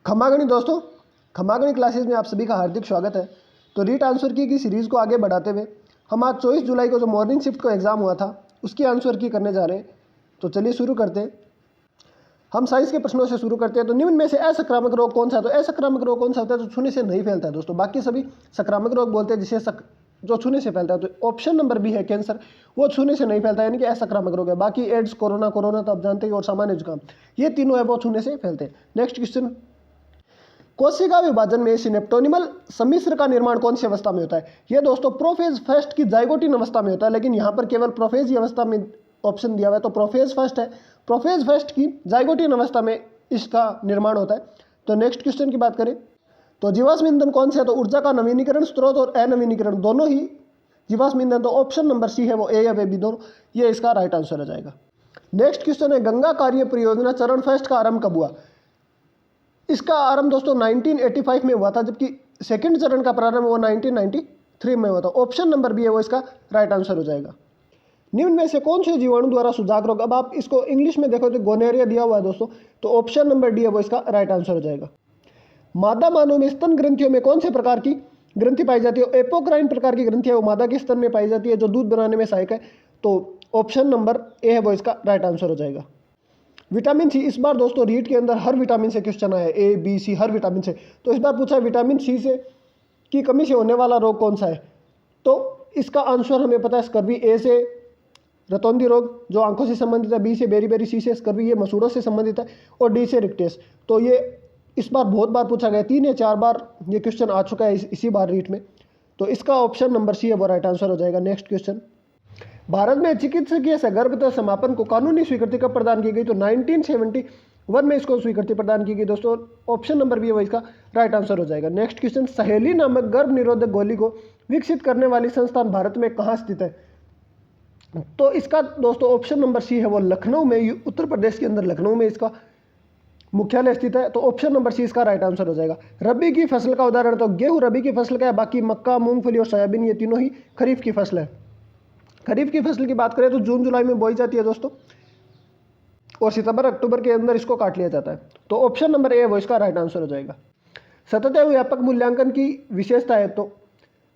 खमागणी दोस्तों, खमागणी क्लासेस में आप सभी का हार्दिक स्वागत है। तो रीट आंसर की सीरीज़ को आगे बढ़ाते हुए हम आज 24 जुलाई को जो मॉर्निंग शिफ्ट को एग्ज़ाम हुआ था उसकी आंसर की करने जा रहे हैं। तो चलिए शुरू करते हैं। हम साइंस के प्रश्नों से शुरू करते हैं। तो निम्न में से असंक्रामक रोग कौन सा है? तो असंक्रामक रोग कौन सा होता है? जो छूने से नहीं फैलता है दोस्तों। बाकी सभी संक्रामक रोग बोलते हैं जिसे जो छूने से फैलता है। तो ऑप्शन नंबर बी है कैंसर, वो छूने से नहीं फैलता है, यानी कि असंक्रामक रोग है। बाकी एड्स, कोरोना तो आप जानते हैं, और सामान्य जुकाम, ये तीनों है वो छूने से फैलते हैं। नेक्स्ट क्वेश्चन, कोशिका विभाजन में सिनेप्टोनिमल सम्मिश्र का निर्माण कौन सी अवस्था में होता है? ये दोस्तों प्रोफेज फर्स्ट की जाइगोटिन अवस्था में होता है, लेकिन यहाँ पर केवल प्रोफेज ही अवस्था में ऑप्शन दिया हुआ है, तो प्रोफेज फर्स्ट है। प्रोफेज फर्स्ट की जाइगोटिन अवस्था में इसका निर्माण होता है। तो नेक्स्ट क्वेश्चन की बात करें तो जीवाश्म ईंधन कौन से है? तो ऊर्जा का नवीनीकरण स्रोत और अनवीनीकरण दोनों ही जीवाश्म ईंधन। तो ऑप्शन नंबर सी है वो ए या बी दोनों, ये इसका राइट आंसर हो जाएगा। नेक्स्ट क्वेश्चन है, गंगा कार्य परियोजना चरण फर्स्ट का आरंभ कब हुआ? इसका आरंभ दोस्तों 1985 में हुआ था, जबकि सेकंड चरण का प्रारंभ वो 1993 में हुआ था। ऑप्शन नंबर बी है वो इसका राइट आंसर हो जाएगा। निम्न में से कौन से जीवाणु द्वारा सुजाक रोग? अब आप इसको इंग्लिश में देखो तो गोनेरिया दिया हुआ है दोस्तों, तो ऑप्शन नंबर डी है वो इसका राइट आंसर हो जाएगा। मादा मानव में स्तन ग्रंथियों में कौन से प्रकार की ग्रंथि पाई जाती है? एपोक्राइन प्रकार की ग्रंथि है वो मादा के स्तन में पाई जाती है, जो दूध बनाने में सहायक है। तो ऑप्शन नंबर ए है वो इसका राइट आंसर हो जाएगा। विटामिन सी, इस बार दोस्तों रीट के अंदर हर विटामिन से क्वेश्चन आया है, A B C her vitamin से। तो इस बार पूछा है विटामिन सी से की कमी से होने वाला रोग कौन सा है? तो इसका आंसर हमें पता है स्कर्वी, ए से रतौंधी रोग जो आंखों से संबंधित है, बी से बेरीबेरी, सी से स्कर्वी ये मसूड़ों से संबंधित है, और डी से रिक्टेस। तो ये इस बार बहुत बार पूछा गया, 3 या 4 बार ये क्वेश्चन आ चुका है इसी बार रीट में। तो इसका ऑप्शन नंबर सी है वो राइट आंसर हो जाएगा। नेक्स्ट क्वेश्चन, भारत में चिकित्सकीय गर्भपात समापन को कानूनी स्वीकृति कब प्रदान की गई? तो 1971 में इसको स्वीकृति प्रदान की गई दोस्तों। ऑप्शन नंबर बी है वो इसका राइट आंसर हो जाएगा। नेक्स्ट क्वेश्चन, सहेली नामक गर्भ निरोधक गोली को विकसित करने वाली संस्थान भारत में कहाँ स्थित है? तो इसका दोस्तों ऑप्शन नंबर सी है वो लखनऊ में, उत्तर प्रदेश के अंदर लखनऊ में इसका मुख्यालय स्थित है। तो ऑप्शन नंबर सी इसका राइट आंसर हो जाएगा। रबी की फसल का उदाहरण, तो गेहूं रबी की फसल का है, बाकी मक्का, मूंगफली और सोयाबीन ये तीनों ही खरीफ की फसल है। खरीफ की फसल की बात करें तो जून जुलाई में बोई जाती है दोस्तों, और सितंबर अक्टूबर के अंदर इसको काट लिया जाता है। तो ऑप्शन नंबर ए वो इसका राइट आंसर हो जाएगा। सतत एवं व्यापक मूल्यांकन की विशेषता है तो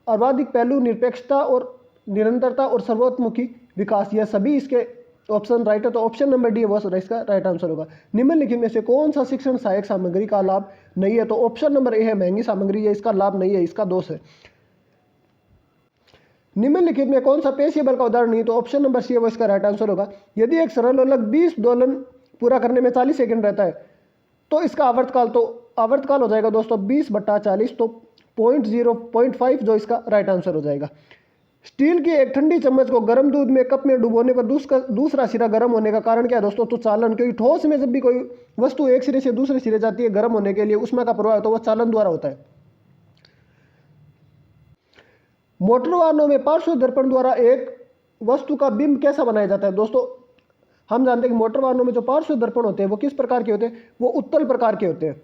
सर्वाधिक पहलू, निरपेक्षता और निरंतरता और सर्वोत्मुखी विकास, यह सभी इसके ऑप्शन राइट है। तो ऑप्शन नंबर डी वो इसका राइट आंसर होगा। निम्नलिखित में से कौन सा शिक्षण सहायक सामग्री का लाभ नहीं है? तो ऑप्शन नंबर ए है महंगी सामग्री, ये इसका लाभ नहीं है, इसका दोष है। निम्नलिखित में कौन सा पेशीय बल का उदाहरण नहीं? तो ऑप्शन नंबर सी है वो इसका राइट आंसर होगा। यदि एक सरल लोलक 20 दोलन पूरा करने में 40 सेकंड रहता है तो इसका आवर्तकाल हो जाएगा दोस्तों 20/40, तो 0.5 जो इसका राइट आंसर हो जाएगा। स्टील की एक ठंडी चम्मच को गर्म दूध में कप में डुबोने पर दूसरा सिरा गर्म होने का कारण क्या है दोस्तों? तो चालन, क्योंकि ठोस में जब भी कोई वस्तु एक सिरे से दूसरे सिरे जाती है गर्म होने के लिए, उष्मा का प्रवाह तो वह चालन द्वारा होता है। मोटर वाहनों में पार्श्व दर्पण द्वारा एक वस्तु का बिंब कैसा बनाया जाता है? दोस्तों हम जानते हैं कि मोटर वाहनों में जो पार्श्व दर्पण होते हैं वो किस प्रकार के होते हैं? वो उत्तल प्रकार के होते हैं।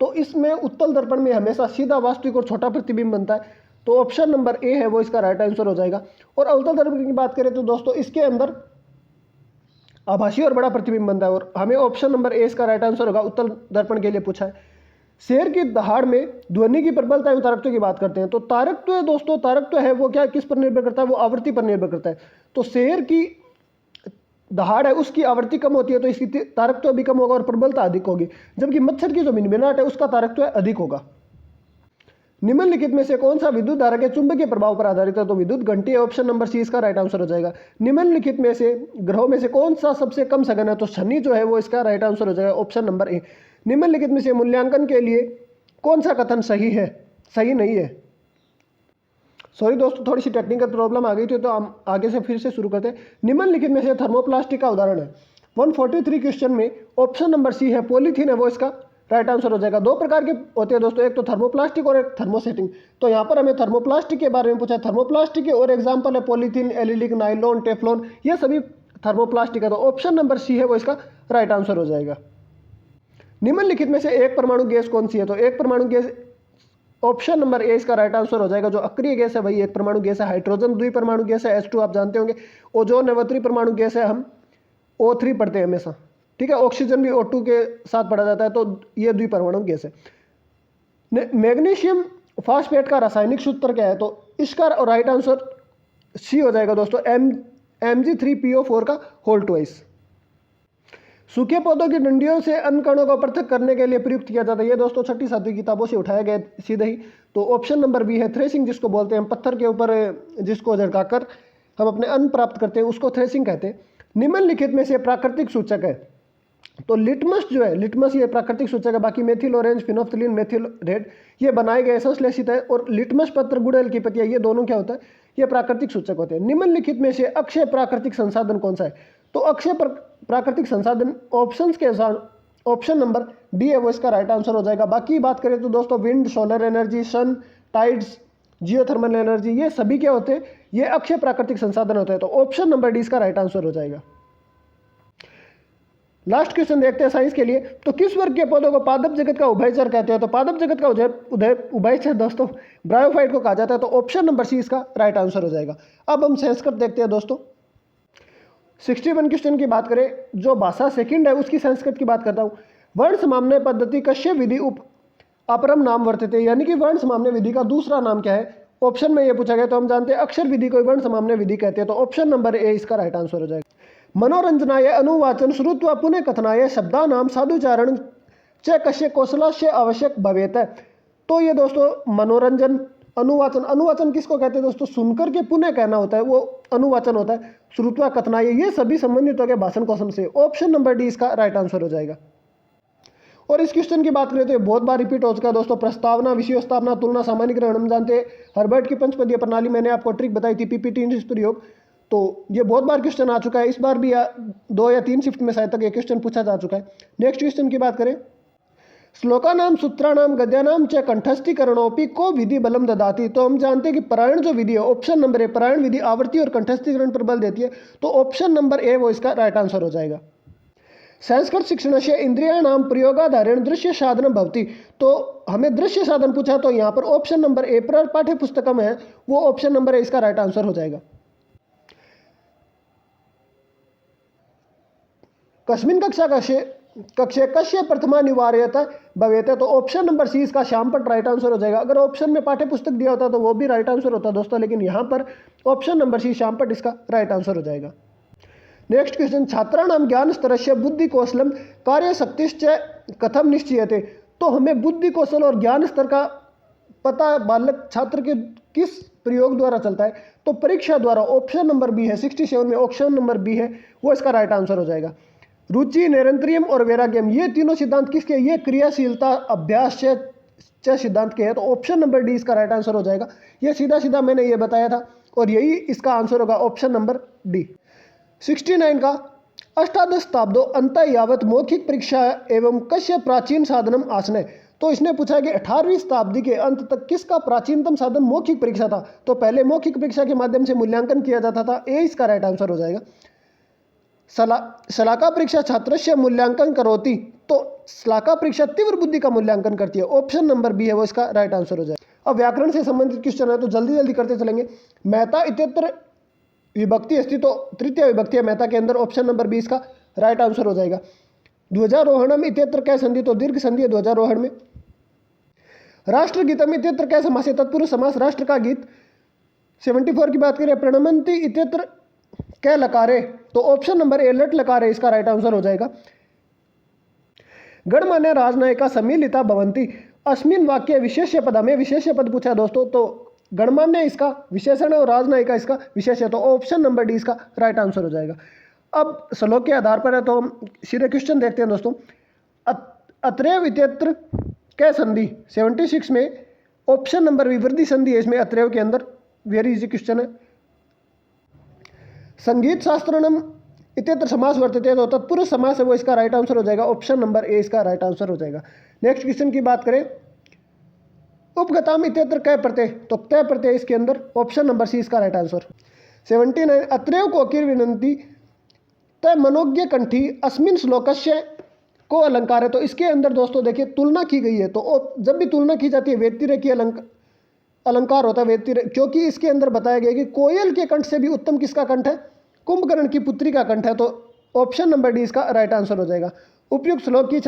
तो इसमें उत्तल दर्पण में हमेशा सीधा वास्तविक और छोटा प्रतिबिंब बनता है। तो ऑप्शन नंबर ए है वो इसका राइट आंसर हो जाएगा। और अवतल दर्पण की बात करें तो दोस्तों इसके अंदर आभासी और बड़ा प्रतिबिंब बनता है, और हमें ऑप्शन नंबर ए इसका राइट आंसर होगा। उत्तल दर्पण के लिए पूछा है। शेर की दहाड़ में ध्वनि की प्रबलता एवं तारकत्व की बात करते हैं। तो तारकत्व है दोस्तों, तारकत्व है वो क्या, किस पर निर्भर करता है? वो आवृत्ति पर निर्भर करता है। तो शेर की दहाड़ है उसकी आवृत्ति कम होती है तो इसकी तारकत्व भी कम होगा और प्रबलता अधिक होगी, जबकि मच्छर की जो मिनमिनाहट है उसका तारकत्व अधिक होगा। निम्नलिखित में से कौन सा विद्युत धारा के चुंबकीय प्रभाव पर आधारित है? तो विद्युत घंटी है, ऑप्शन नंबर सी इसका राइट आंसर हो जाएगा। निम्नलिखित में से ग्रहों में से कौन सा सबसे कम सघन है? तो शनि जो है वो इसका राइट आंसर हो जाएगा, ऑप्शन नंबर ए। निम्नलिखित में से मूल्यांकन के लिए कौन सा कथन सही है, सही नहीं है? सॉरी दोस्तों, थोड़ी सी टेक्निकल प्रॉब्लम आ गई थी, तो हम आगे से फिर से शुरू करते हैं। निम्नलिखित में से थर्मोप्लास्टिक का उदाहरण है 143 क्वेश्चन में ऑप्शन नंबर सी है पॉलीथीन है वो इसका राइट आंसर हो जाएगा। 2 प्रकार के होते हैं दोस्तों, एक तो थर्मोप्लास्टिक और एक थर्मोसेटिंग। तो यहाँ पर हमें थर्मोप्लास्टिक के बारे में पूछा है। थर्मोप्लास्टिक के और एग्जाम्पल है पॉलीथीन, एलिलिक, नाइलॉन, टेफ्लॉन, ये सभी थर्मोप्लास्टिक है। तो ऑप्शन नंबर सी है वो इसका राइट आंसर हो जाएगा। निम्नलिखित में से एक परमाणु गैस कौन सी है? तो एक परमाणु गैस, ऑप्शन नंबर ए इसका राइट आंसर हो जाएगा। जो अक्रिय गैस है वही एक परमाणु गैस है। हाइड्रोजन द्विपरमाणु गैस है, H2 आप जानते होंगे। ओजोन है वो त्रिपरमाणु गैस है, हम O3 पढ़ते हैं हमेशा। ठीक है, ऑक्सीजन भी O2 के साथ पढ़ा जाता है, तो ये द्विपरमाणु गैस है। मैग्नीशियम फास्फेट का रासायनिक सूत्र क्या है? तो इसका राइट आंसर सी हो जाएगा दोस्तों, Mg3PO4 का होल ट्वाइस। सूखे पौधों की डंडियों से अन्य कणों को पृथक करने के लिए प्रयुक्त किया जाता है। ये दोस्तों 6ठी 7वीं किताबों से उठाया गया सीधे ही। तो ऑप्शन नंबर बी है थ्रेसिंग, जिसको बोलते हैं पत्थर के ऊपर जिसको झटकाकर हम अपने अन्न प्राप्त करते हैं, उसको थ्रेसिंग कहते हैं। निम्नलिखित में से प्राकृतिक सूचक है, तो लिटमस जो है, लिटमस ये प्राकृतिक सूचक है। बाकी methyl orange, phenolphthalein, methyl red ये बनाए गए संश्लेषित है, और लिटमस पत्र, गुड़हल की पत्तियां, ये दोनों क्या होता है? ये प्राकृतिक सूचक होते हैं। निम्नलिखित में से अक्षय प्राकृतिक संसाधन कौन सा है? तो अक्षय प्राकृतिक संसाधन ऑप्शंस के अनुसार ऑप्शन नंबर डी है वो इसका राइट आंसर हो जाएगा। बाकी बात करें तो दोस्तों विंड, सोलर एनर्जी, सन, टाइड्स, जियोथर्मल एनर्जी, ये सभी क्या होते हैं? ये अक्षय प्राकृतिक संसाधन होते हैं। तो ऑप्शन नंबर डी इसका राइट आंसर हो जाएगा। लास्ट क्वेश्चन देखते हैं साइंस के लिए। तो किस वर्ग के पौधों को पादप जगत का उभयचर कहते हैं? तो पादप जगत का उभयचर दोस्तों ब्रायोफाइट को कहा जाता है। तो ऑप्शन नंबर सी इसका राइट आंसर हो जाएगा। अब हम संस्कृत देखते हैं दोस्तों। 61 क्वेश्चन की बात करें, जो भाषा सेकंड है उसकी संस्कृत की बात करता हूँ। वर्ण समाम्य पद्धति कश्य विधि अपरम नाम वर्तते, यानी कि वर्ण समाम्य विधि का दूसरा नाम क्या है? ऑप्शन में ये पूछा गया, तो हम जानते हैं अक्षर विधि को वर्ण समाम्य विधि कहते हैं। तो ऑप्शन नंबर ए इसका राइट आंसर हो जाएगा। मनोरंजनाय अनुवाचन श्रुत्वा पुनः कथनाय शब्दानाम साधुचारण च कश्य कौशलस्य आवश्यक भवेत। तो ये दोस्तों मनोरंजन, अनुवाचन, अनुवाचन किसको कहते हैं दोस्तों? सुनकर के पुनः कहना होता है, वो अनुवाचन होता है। श्रुत्वा, कथनाय, ये सभी संबंधित हो गए भाषण कौशल से। ऑप्शन नंबर डी इसका राइट आंसर हो जाएगा। और इस क्वेश्चन की बात करें तो ये बहुत बार रिपीट हो चुका है दोस्तों। प्रस्तावना, विषयोत्स्थापना, तुलना, सामान्यीकरण हम जानते हैं। हर्बर्ट की पंचपदीय प्रणाली मैंने आपको ट्रिक बताई थी, पीपीटी प्रयोग, तो ये बहुत बार क्वेश्चन आ चुका है। इस बार भी 2 या 3 शिफ्ट में शायद तक ये क्वेश्चन पूछा जा चुका है। नेक्स्ट क्वेश्चन की बात करें, श्लोकानाम सूत्राणाम गद्यानाम च कंठस्थीकरणोपि को विधि बलम ददाति। तो हम जानते हैं कि पारायण जो विधि है, ऑप्शन नंबर ए, पारायण विधि आवृत्ति और कंठस्थीकरण पर बल देती है। तो ऑप्शन नंबर ए वो इसका राइट आंसर हो जाएगा। संस्कृत शिक्षण से इंद्रियाणाम प्रयोगाधारेण दृश्य साधन भवति। तो हमें दृश्य साधन पूछा, तो यहाँ पर ऑप्शन नंबर ए पर पाठ्य पुस्तक में है, वो ऑप्शन नंबर ए इसका राइट आंसर हो जाएगा। कस्मिन कक्षे कश्य प्रथमा निवार्यता भवेत। तो ऑप्शन नंबर सी इसका श्यामपट्ट राइट आंसर हो जाएगा। अगर ऑप्शन में पाठ्य पुस्तक दिया होता तो वो भी राइट आंसर होता दोस्तों, लेकिन यहाँ पर ऑप्शन नंबर सी श्यामपट्ट इसका राइट आंसर हो जाएगा। नेक्स्ट क्वेश्चन, छात्राणाम ज्ञान स्तरस्य बुद्धि कौशलम कार्यशक्तिश्च कथम निश्चयते। तो हमें बुद्धि कौशल और ज्ञान स्तर का पता बालक छात्र के किस प्रयोग द्वारा चलता है? तो परीक्षा द्वारा। ऑप्शन नंबर बी है, 67 में ऑप्शन नंबर बी है वो इसका राइट आंसर हो जाएगा। रुचि, निरंतरियम और वैराग्यम, ये तीनों सिद्धांत किसके? ये क्रियाशीलता अभ्यास च सिद्धांत के हैं। तो ऑप्शन नंबर डी इसका राइट आंसर हो जाएगा। ये सीधा सीधा मैंने ये बताया था, और यही इसका आंसर होगा, ऑप्शन नंबर डी। 69 का, अष्टादश शताब्दो अंत यावत मौखिक परीक्षा एवं कश्य प्राचीन साधनम आसने। तो इसने पूछा कि 18वीं शताब्दी के अंत तक किसका प्राचीनतम साधन मौखिक परीक्षा था? तो पहले मौखिक परीक्षा के माध्यम से मूल्यांकन किया जाता था। ए इसका राइट आंसर हो जाएगा। शलाका परीक्षा छात्रस्य मूल्यांकन करोति। तो शलाका परीक्षा तीव्र बुद्धि का मूल्यांकन करती है। ऑप्शन नंबर बी है वो इसका राइट आंसर हो जाएगा। अब व्याकरण से संबंधित क्वेश्चन है, तो जल्दी जल्दी करते चलेंगे। महता इत्यत्र विभक्ति अस्ति, तो तृतीय विभक्ति है महता के अंदर। ऑप्शन नंबर बी इसका राइट आंसर हो जाएगा। ध्वजारोहणम इत्यत्र कै संधि, तो दीर्घ संधि है ध्वजारोहण में। राष्ट्रगीतम इत्यत्र कै समास है, तत्पुरुष समास राष्ट्र का गीत। 74 की बात करें, प्रणमंती इत्यत्र कै लकारे, तो ऑप्शन नंबर ए लट लकारे इसका राइट आंसर हो जाएगा। गणमान्य राजनायिका सम्मिलिता भवंती अस्मिन वाक्य विशेष्य पद, हमें विशेष्य पद पूछा है दोस्तों। तो गणमान्य इसका विशेषण है और राजनायिका इसका विशेष है। तो ऑप्शन नंबर डी इसका राइट आंसर हो जाएगा। अब श्लोक के आधार पर है, तो हम सीधे क्वेश्चन देखते हैं दोस्तों। अत्रैव इत्यत्र कै संधि, 76 में ऑप्शन नंबर विवृद्धि संधि है इसमें अत्रैव के अंदर। वेरी इजी क्वेश्चन है। संगीत शास्त्रनम इत्यत्र समास वर्तते है, तो तत्पुरुष समास है वो इसका राइट आंसर हो जाएगा। ऑप्शन नंबर ए इसका राइट आंसर हो जाएगा। नेक्स्ट क्वेश्चन की बात करें, उपगताम इत्यत्र कै प्रत्यय, तो तय प्रत्यय इसके अंदर। ऑप्शन नंबर सी इसका राइट आंसर। 79 अत्रैव कोकिर विनंती तय मनोज्ञ कंठी अस्मिन श्लोकस्य को अलंकार है। तो इसके अंदर दोस्तों देखिए तुलना की गई है। तो जब भी तुलना की जाती है व्यतिरेकी अलंकार होता है व्यतिरेक, क्योंकि इसके अंदर बताया गया कि कोयल के कंठ से भी उत्तम किसका कंठ है? कुंभकर्ण की पुत्री का कंठ है। तो ऑप्शन नंबर डी इसका राइट आंसर हो जाएगा। उपयुक्त श्लोक की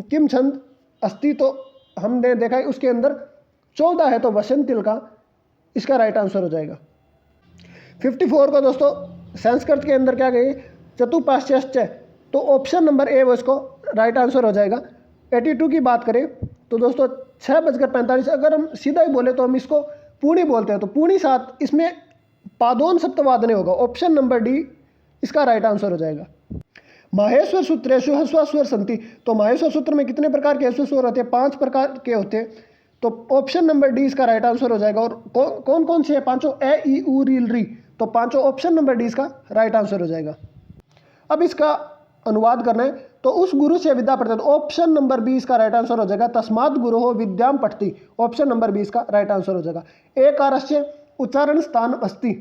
किम छंद अस्ति, तो हमने देखा है उसके अंदर 14 है, तो वसंतिल का इसका राइट आंसर हो जाएगा। 54 को दोस्तों संस्कृत के अंदर क्या गई, चतुपाश्चय, तो ऑप्शन नंबर ए वो इसको राइट आंसर हो जाएगा। 82 की बात करें तो दोस्तों 6:45, अगर हम सीधा ही बोले तो हम इसको पूर्णी बोलते हैं, तो पूर्णी 7, इसमें पादोन सप्तवादने होगा। ऑप्शन नंबर डी इसका राइट आंसर हो जाएगा। माहेश्वर सूत्रेषु ह्रस्व संति, तो माहेश्वर सूत्र में कितने प्रकार के ह्रस्व स्वर होते हैं, 5 प्रकार के होते हैं, तो ऑप्शन नंबर डी इसका राइट आंसर हो जाएगा। और कौन कौन से हैं पांचों, ए ई उ री री, तो पांचों ऑप्शन नंबर डी इसका राइट आंसर हो जाएगा। अब इसका अनुवाद करना है, तो उस गुरु से विद्या पढ़ते, तो ऑप्शन नंबर बी इसका राइट आंसर हो जाएगा। तस्मात् गुरु हो विद्याम पठति, ऑप्शन नंबर बी इसका राइट आंसर हो जाएगा। एकारस्य उच्चारण स्थान अस्ति,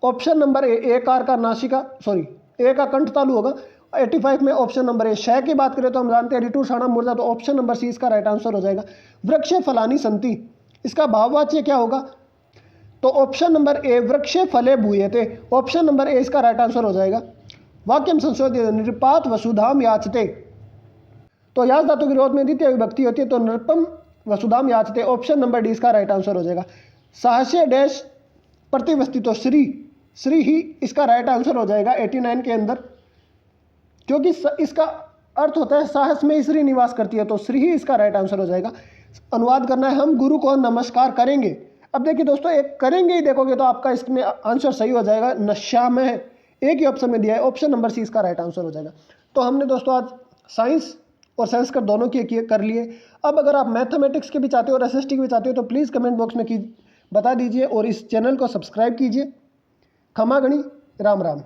ऑप्शन नंबर ए, एकार का नासिका सॉरी ए का कंठ तालु होगा। 85 में ऑप्शन नंबर ए। शय की बात करें तो हम जानते हैं ऋतु षाणम मूर्धा, तो ऑप्शन नंबर सी इसका राइट आंसर हो जाएगा। वृक्ष फलानी संति, इसका भाववाच्य क्या होगा, तो ऑप्शन नंबर ए वृक्ष फले भूयते, ऑप्शन नंबर ए इसका राइट आंसर हो जाएगा। वाक्यम संशोधित, निरुपात वसुधाम याचते, तो याच धातु के विरोध में द्वितीय विभक्ति होती है, तो नृपम वसुधाम याचते, ऑप्शन नंबर डी इसका राइट आंसर हो जाएगा। साहस्य डैश प्रतिवस्थित, तो श्री ही इसका राइट आंसर हो जाएगा 89 के अंदर, क्योंकि इसका अर्थ होता है साहस में स्त्री निवास करती है, तो श्री ही इसका राइट आंसर हो जाएगा। अनुवाद करना है, हम गुरु को नमस्कार करेंगे। अब देखिए दोस्तों, एक करेंगे ही देखोगे तो आपका इसमें आंसर सही हो जाएगा। नश्यामः एक ही ऑप्शन में दिया है, ऑप्शन नंबर सी इसका राइट आंसर हो जाएगा। तो हमने दोस्तों आज साइंस और संस्कृत दोनों की कर लिए। अब अगर आप मैथमेटिक्स के भी चाहते हो और एसएसटी के भी चाहते हो तो प्लीज़ कमेंट बॉक्स में बता दीजिए और इस चैनल को सब्सक्राइब कीजिए। खमागणी, राम राम।